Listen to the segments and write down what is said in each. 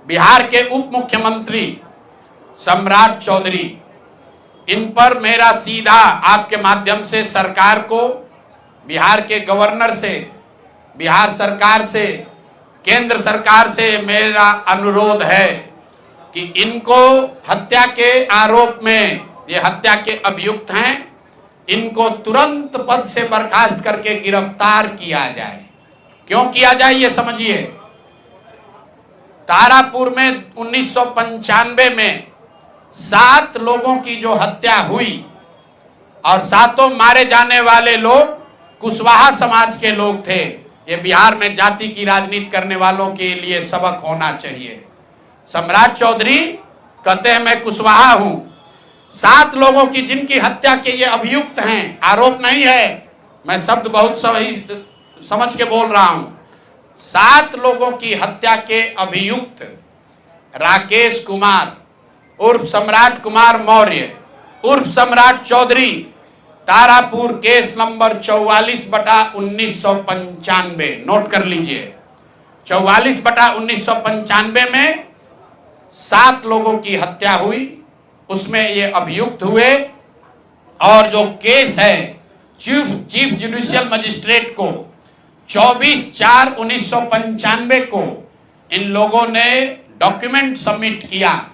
बिहार के उप मुख्यमंत्री सम्राट चौधरी, इन पर मेरा सीधा आपके माध्यम से सरकार को, बिहार के गवर्नर से, बिहार सरकार से, केंद्र सरकार से मेरा अनुरोध है कि इनको हत्या के आरोप में, ये हत्या के अभियुक्त हैं, इनको तुरंत पद से बर्खास्त करके गिरफ्तार किया जाए। क्यों किया जाए ये समझिए। तारापुर में 1995 में 7 लोगों की जो हत्या हुई और 7 मारे जाने वाले लोग कुशवाहा समाज के लोग थे। ये बिहार में जाति की राजनीति करने वालों के लिए सबक होना चाहिए। सम्राट चौधरी कहते हैं मैं कुशवाहा हूं। 7 लोगों की जिनकी हत्या के ये अभियुक्त हैं, आरोप नहीं है, मैं शब्द बहुत सही समझ के बोल रहा हूं। 7 लोगों की हत्या के अभियुक्त राकेश कुमार उर्फ सम्राट कुमार मौर्य उर्फ Samrat Choudhary, Tarapur case number 44/1995, note कर लीजिए। 44/1995 में 7 लोगों की हत्या हुई, उसमें ये अभियुक्त हुए और जो केस है चीफ जुडिशियल मजिस्ट्रेट को 24/4/1995 को इन लोगों ने डॉक्यूमेंट सबमिट किया।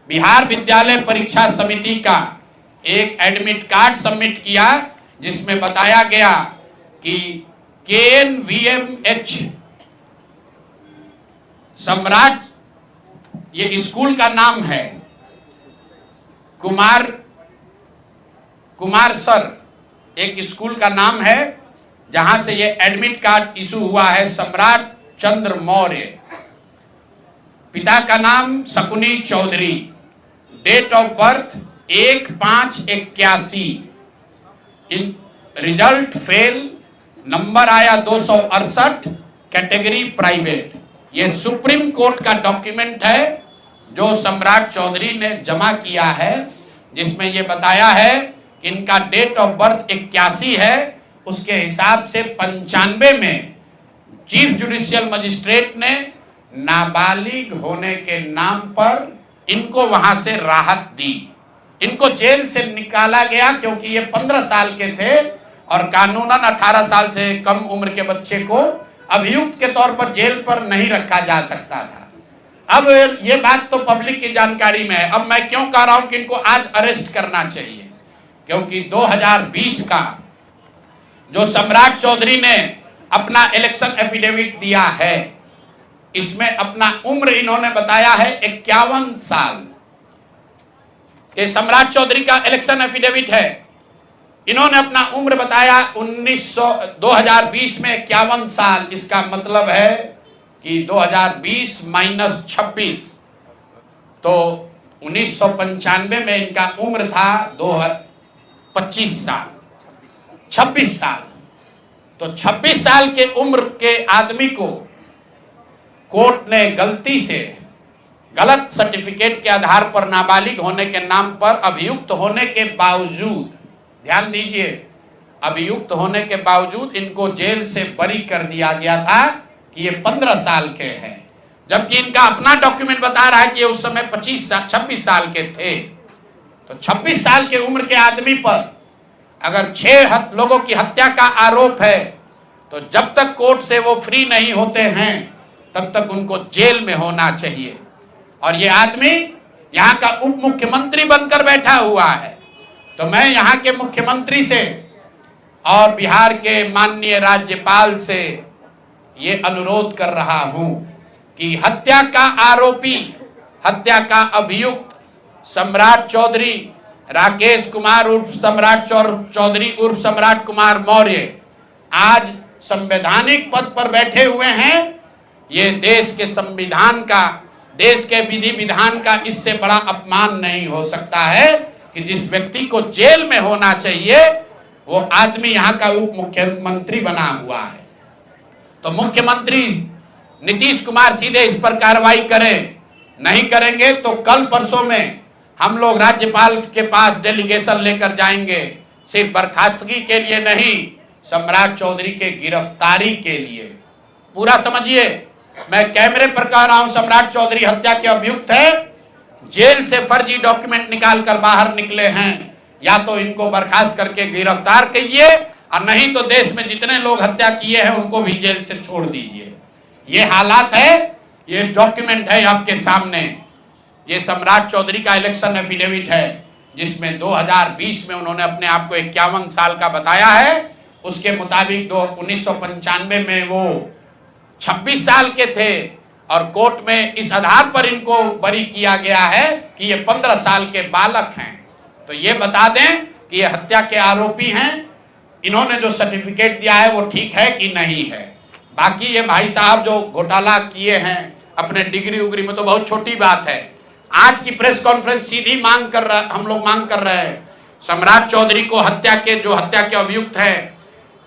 बिहार विद्यालय परीक्षा समिति का एक एडमिट कार्ड सबमिट किया जिसमें बताया गया कि KNVMH सम्राट, ये स्कूल का नाम है, कुमार सर एक स्कूल का नाम है जहां से ये एडमिट कार्ड इशू हुआ है। सम्राट चंद्र मौर्य, पिता का नाम Shakuni Choudhary, date of birth 1/5/81, result fail, number आया 268, कैटेगरी प्राइवेट। ये सुप्रीम कोर्ट का डॉक्यूमेंट है जो सम्राट चौधरी ने जमा किया है, जिसमें ये बताया है कि इनका डेट ऑफ बर्थ 81 है, उसके हिसाब से 95 में चीफ जुडिशियल मजिस्ट्रेट ने नाबालिग होने के नाम पर इनको वहां से राहत दी। इनको जेल से निकाला गया क्योंकि ये 15 साल के थे और कानूनन 18 साल से कम उम्र के बच्चे को अभियुक्त के तौर पर जेल पर नहीं रखा जा सकता था। अब ये बात तो पब्लिक की जानकारी में है। अब मैं क्यों कह रहा हूं कि इनको आज अरेस्ट करना चाहिए, क्योंकि 2020 का जो सम्राट चौधरी ने अपना इलेक्शन एफिडेविट दिया है, इसमें अपना उम्र इन्होंने बताया है 51 साल। ये सम्राट चौधरी का इलेक्शन एफिडेविट है। इन्होंने अपना उम्र बताया 2020 में 51 साल। इसका मतलब है कि 2020 - 26, तो 1995 में इनका उम्र था 25 साल, 26 साल। तो 26 साल के उम्र के आदमी को कोर्ट ने गलती से गलत सर्टिफिकेट के आधार पर नाबालिग होने के नाम पर अभियुक्त होने के बावजूद, ध्यान दीजिए, अभियुक्त होने के बावजूद इनको जेल से बरी कर दिया गया था कि ये 15 साल के हैं, जबकि इनका अपना डॉक्यूमेंट बता रहा है कि ये उस समय 26 साल के थे। तो 26 साल के उम्र के आदमी पर अगर 6 लोगों की हत्या का आरोप है, तो जब तक कोर्ट से वो फ्री नहीं होते हैं तब तक उनको जेल में होना चाहिए। और ये आदमी यहाँ का उप मुख्यमंत्री बनकर बैठा हुआ है। तो मैं यहाँ के मुख्यमंत्री से और बिहार के माननीय राज्यपाल से ये अनुरोध कर रहा हूं कि हत्या का आरोपी, हत्या का अभियुक्त सम्राट चौधरी, राकेश कुमार उर्फ सम्राट चौधरी उर्फ सम्राट कुमार मौर्य आज संवैधानिक पद पर बैठे हुए हैं। ये देश के संविधान का, देश के विधि विधान का इससे बड़ा अपमान नहीं हो सकता है कि जिस व्यक्ति को जेल में होना चाहिए वो आदमी यहाँ का उप मुख्यमंत्री बना हुआ है। तो मुख्यमंत्री नीतीश कुमार सीधे इस पर कार्रवाई करें। नहीं करेंगे तो कल परसों में हम लोग राज्यपाल के पास डेलीगेशन लेकर जाएंगे, सिर्फ बर्खास्तगी के लिए नहीं, सम्राट चौधरी के गिरफ्तारी के लिए। पूरा समझिए, मैं कैमरे पर कह रहा हूं, सम्राट चौधरी हत्या के अभियुक्त है, जेल से फर्जी डॉक्यूमेंट निकाल कर बाहर निकले हैं। या तो इनको बर्खास्त करके गिरफ्तार कीजिए और नहीं तो देश में जितने लोग हत्या किए हैं उनको भी जेल से छोड़ दीजिए। ये हालात है, ये डॉक्यूमेंट है आपके सामने। ये सम्राट चौधरी का इलेक्शन एफिडेविट है जिसमें 2020 में उन्होंने अपने आप को 51 साल का बताया है। उसके मुताबिक 1995 में वो 26 साल के थे और कोर्ट में इस आधार पर इनको बरी किया गया है कि ये 15 साल के बालक हैं। तो ये बता दें कि ये हत्या के आरोपी हैं। इन्होंने जो सर्टिफिकेट दिया है वो ठीक है कि नहीं है। बाकी ये भाई साहब जो घोटाला किए हैं अपने डिग्री उग्री में, तो बहुत छोटी बात है। आज की प्रेस कॉन्फ्रेंस सीधी हम लोग मांग कर रहे हैं, सम्राट चौधरी को हत्या के अभियुक्त है,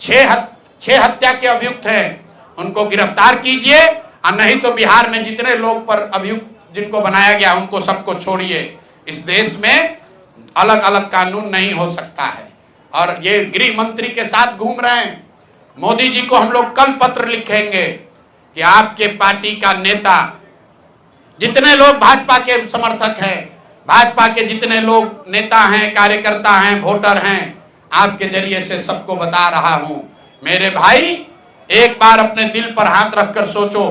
6 हत्या के अभियुक्त हैं, उनको गिरफ्तार कीजिए और नहीं तो बिहार में जितने लोग पर अभियुक्त जिनको बनाया गया उनको सबको छोड़िए। इस देश में अलग अलग कानून नहीं हो सकता है। और ये गृह मंत्री के साथ घूम रहे हैं। मोदी जी को हम लोग कल पत्र लिखेंगे कि आपके पार्टी का नेता, जितने लोग भाजपा के समर्थक हैं, भाजपा के जितने लोग नेता हैं, कार्यकर्ता हैं, वोटर हैं, आपके जरिए से सबको बता रहा हूं, मेरे भाई एक बार अपने दिल पर हाथ रखकर सोचो।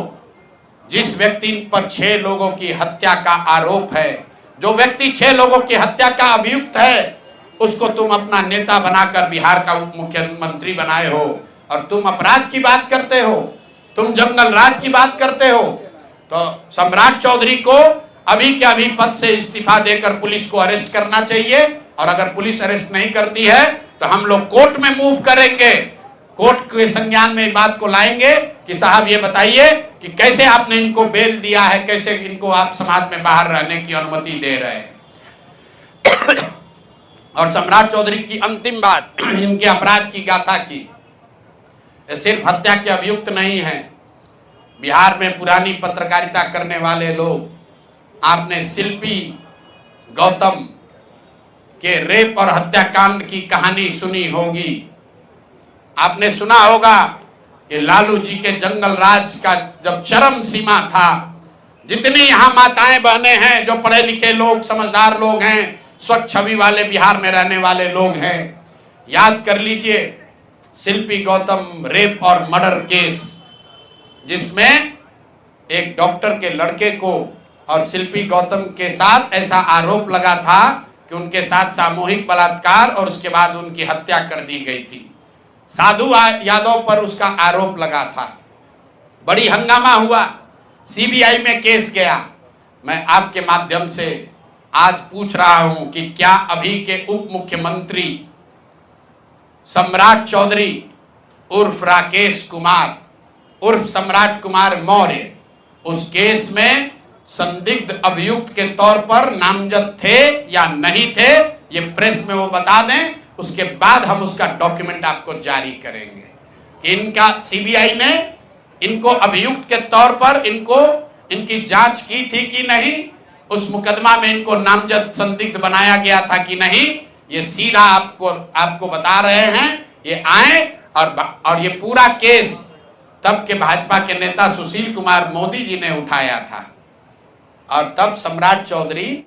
जिस व्यक्ति पर 6 लोगों की हत्या का आरोप है, जो व्यक्ति 6 लोगों की हत्या का अभियुक्त है, उसको तुम अपना नेता बनाकर बिहार का उप मुख्यमंत्री बनाए हो और तुम अपराध की बात करते हो, तुम जंगल राज की बात करते हो। तो सम्राट चौधरी को अभी के अभी पद से इस्तीफा देकर पुलिस को अरेस्ट करना चाहिए और अगर पुलिस अरेस्ट नहीं करती है तो हम लोग कोर्ट में मूव करेंगे, कोर्ट के संज्ञान में बात को लाएंगे कि साहब ये बताइए कि कैसे आपने इनको बेल दिया है, कैसे इनको आप समाज में बाहर रहने की अनुमति दे रहे हैं। और सम्राट चौधरी की अंतिम बात, इनके अपराध की गाथा की, सिर्फ हत्या के अभियुक्त नहीं है। बिहार में पुरानी पत्रकारिता करने वाले लोग, आपने शिल्पी गौतम के रेप और हत्याकांड की कहानी सुनी होगी। आपने सुना होगा कि लालू जी के जंगल राज का जब चरम सीमा था, जितनी यहाँ माताएं बहनें हैं, जो पढ़े लिखे लोग, समझदार लोग हैं, स्वच्छ छवि वाले बिहार में रहने वाले लोग हैं, याद कर लीजिए शिल्पी गौतम रेप और मर्डर केस, जिसमें एक डॉक्टर के लड़के को और शिल्पी गौतम के साथ ऐसा आरोप लगा था कि उनके साथ सामूहिक बलात्कार और उसके बाद उनकी हत्या कर दी गई थी। साधु यादव पर उसका आरोप लगा था, बड़ी हंगामा हुआ, सीबीआई में केस गया। मैं आपके माध्यम से आज पूछ रहा हूं कि क्या अभी के उप मुख्यमंत्री सम्राट चौधरी उर्फ राकेश कुमार उर्फ सम्राट कुमार मौर्य उस केस में संदिग्ध अभियुक्त के तौर पर नामजद थे या नहीं थे, ये प्रेस में वो बता दें, उसके बाद हम उसका डॉक्यूमेंट आपको जारी करेंगे कि इनका सीबीआई ने इनको अभियुक्त के तौर पर इनकी जांच की थी कि नहीं, उस मुकदमा में इनको नामजद संदिग्ध बनाया गया था कि नहीं। ये सीधा आपको बता रहे हैं। ये आए और ये पूरा केस तब के भाजपा के नेता सुशील कुमार मोदी जी ने उठाया था और तब सम्राट चौधरी